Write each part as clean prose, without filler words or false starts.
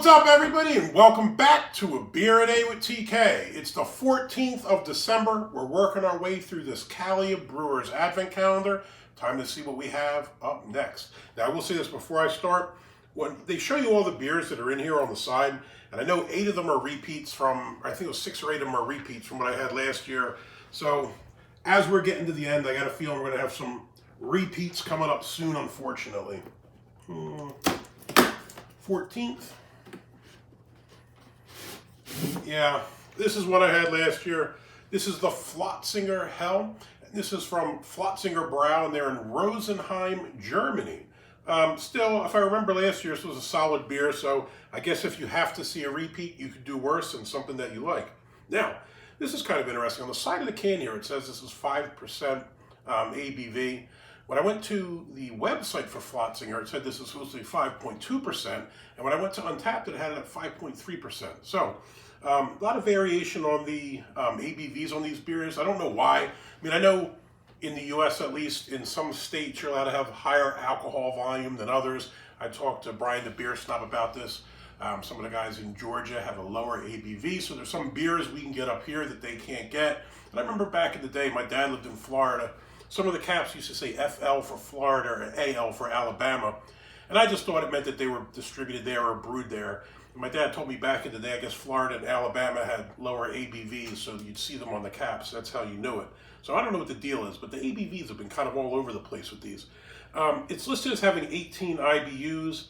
What's up, everybody, and welcome back to A Beer a Day with TK. It's the 14th of December. We're working our way through this Kalea Brewer's Advent Calendar. Time to see what we have up next. Now, I will say this before I start. When they show you all the beers that are in here on the side, and I know 8 of them are repeats from, I think it was 6 or 8 of them are repeats from what I had last year. So, as we're getting to the end, I got a feeling we're going to have some repeats coming up soon, unfortunately. 14th. Yeah, this is what I had last year. This is the Flötzinger Hell. This is from Flötzinger Bräu, and they're in Rosenheim, Germany. Still, if I remember last year, this was a solid beer, so I guess if you have to see a repeat, you could do worse than something that you like. Now, this is kind of interesting. On the side of the can here, it says this is 5% ABV. When I went to the website for Flötzinger, it said this is supposed to be 5.2%, and when I went to Untappd, it had it at 5.3%. So, a lot of variation on the ABVs on these beers. I don't know why. I mean, I know in the U.S. at least, in some states, you're allowed to have higher alcohol volume than others. I talked to Brian the Beer Snob about this. Some of the guys in Georgia have a lower ABV, so there's some beers we can get up here that they can't get. And I remember back in the day, my dad lived in Florida. Some of the caps used to say FL for Florida or AL for Alabama. And I just thought it meant that they were distributed there or brewed there. And my dad told me back in the day, I guess Florida and Alabama had lower ABVs, so you'd see them on the caps. That's how you knew it. So I don't know what the deal is, but the ABVs have been kind of all over the place with these. It's listed as having 18 IBUs.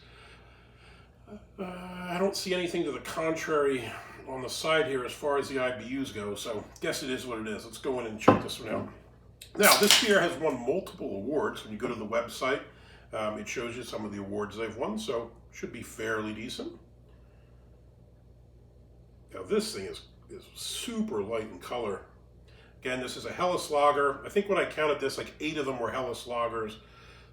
I don't see anything to the contrary on the side here as far as the IBUs go, so I guess it is what it is. Let's go in and check this one out. Now, this beer has won multiple awards. When you go to the website, it shows you some of the awards they've won, so should be fairly decent. Now, this thing is super light in color. Again, this is a Helles lager. I think when I counted this, like 8 of them were Helles lagers.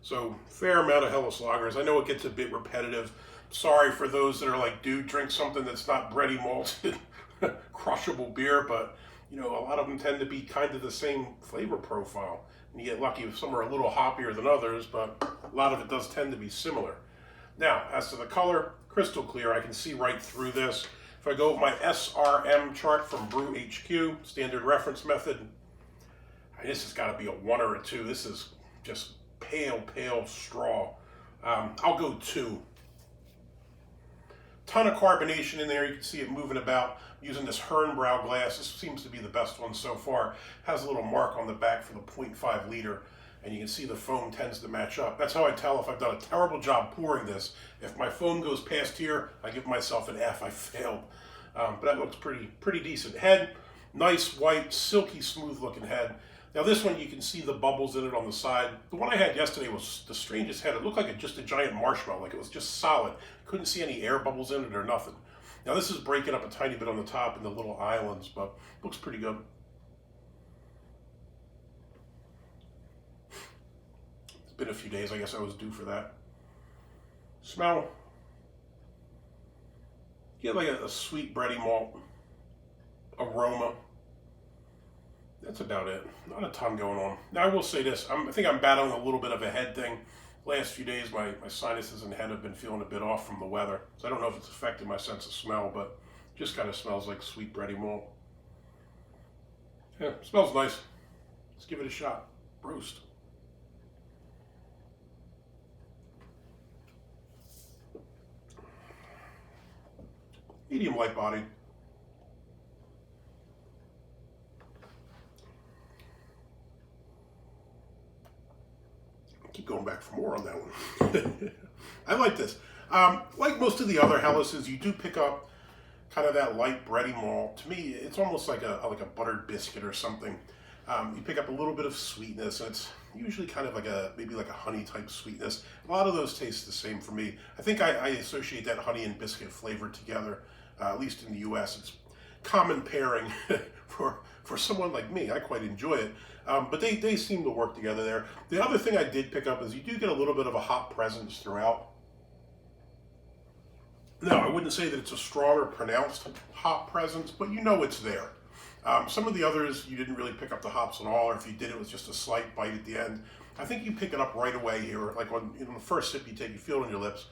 So, fair amount of Helles lagers. I know it gets a bit repetitive. Sorry for those that are like, dude, drink something that's not bready malted, crushable beer, but you know, a lot of them tend to be kind of the same flavor profile. And you get lucky if some are a little hoppier than others, but a lot of it does tend to be similar. Now, as to the color, crystal clear. I can see right through this. If I go with my SRM chart from Brew HQ, standard reference method, this has got to be a 1 or a 2. This is just pale straw. I'll go 2. Ton of carbonation in there. You can see it moving about using this Herrenbrau glass. This seems to be the best one so far. Has a little mark on the back for the 0.5 liter, and you can see the foam tends to match up. That's how I tell if I've done a terrible job pouring this. If my foam goes past here, I give myself an F. I failed. But that looks pretty decent. Head, nice white, silky smooth looking head. Now this one, you can see the bubbles in it on the side. The one I had yesterday was the strangest head. It looked like just a giant marshmallow, like it was just solid. Couldn't see any air bubbles in it or nothing. Now this is breaking up a tiny bit on the top in the little islands, but looks pretty good. It's been a few days, I guess I was due for that. Smell. You get like a sweet bready malt aroma. That's about it. Not a ton going on. Now I will say this, I think I'm battling a little bit of a head thing. Last few days my sinuses and head have been feeling a bit off from the weather. So I don't know if it's affected my sense of smell, but it just kind of smells like sweet bready malt. Yeah, smells nice. Let's give it a shot. Roast. Medium light body. Keep going back for more on that one. I like this. Like most of the other Helleses, you do pick up kind of that light bready malt. To me, it's almost like a buttered biscuit or something. You pick up a little bit of sweetness, and it's usually kind of like maybe like a honey type sweetness. A lot of those taste the same for me. I think I associate that honey and biscuit flavor together, at least in the U.S. It's common pairing for someone like me. I quite enjoy it. But they seem to work together there. The other thing I did pick up is you do get a little bit of a hop presence throughout. No, I wouldn't say that it's a strong or pronounced hop presence, but you know it's there. Some of the others, you didn't really pick up the hops at all, or if you did, it was just a slight bite at the end. I think you pick it up right away here, like on the first sip you take, you feel it on your lips.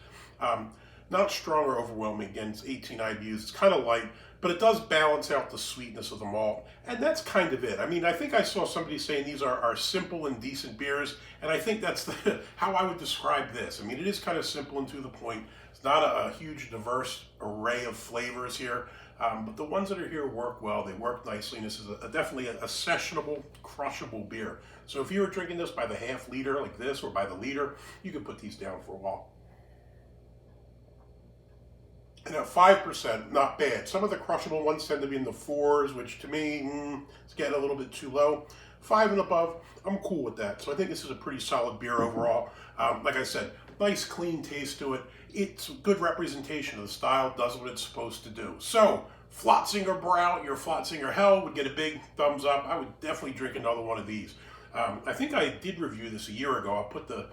Not strong or overwhelming. Again, it's 18 IBUs. It's kind of light, but it does balance out the sweetness of the malt. And that's kind of it. I mean, I think I saw somebody saying these are simple and decent beers, and I think that's how I would describe this. I mean, it is kind of simple and to the point. It's not a huge, diverse array of flavors here, but the ones that are here work well. They work nicely, and this is definitely a sessionable, crushable beer. So if you were drinking this by the half liter like this, or by the liter, you could put these down for a while. And at 5%, not bad. Some of the crushable ones tend to be in the 4s, which to me, it's getting a little bit too low. 5 and above, I'm cool with that. So I think this is a pretty solid beer overall. Like I said, nice clean taste to it. It's a good representation of the style, does what it's supposed to do. So, Flötzinger Bräu, your Flötzinger Hell would get a big thumbs up. I would definitely drink another one of these. I think I did review this a year ago. I'll put the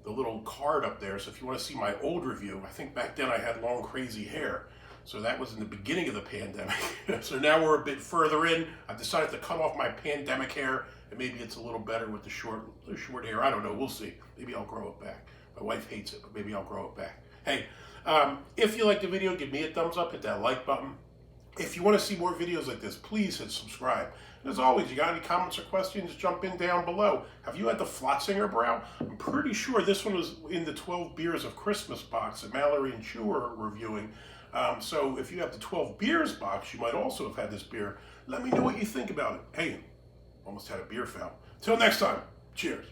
little card up there, so if you want to see my old review, I think back then I had long crazy hair. So that was in the beginning of the pandemic. So now we're a bit further in. I've decided to cut off my pandemic hair, and maybe it's a little better with the short hair. I don't know, we'll see. Maybe I'll grow it back. My wife hates it, but maybe I'll grow it back. Hey, if you liked the video, give me a thumbs up, hit that like button. If you want to see more videos like this, please hit subscribe. And as always, you got any comments or questions, jump in down below. Have you had the Flötzinger Bräu? I'm pretty sure this one was in the 12 Beers of Christmas box that Mallory and Chew are reviewing. So if you have the 12 Beers box, you might also have had this beer. Let me know what you think about it. Hey, almost had a beer foul. Till next time, cheers.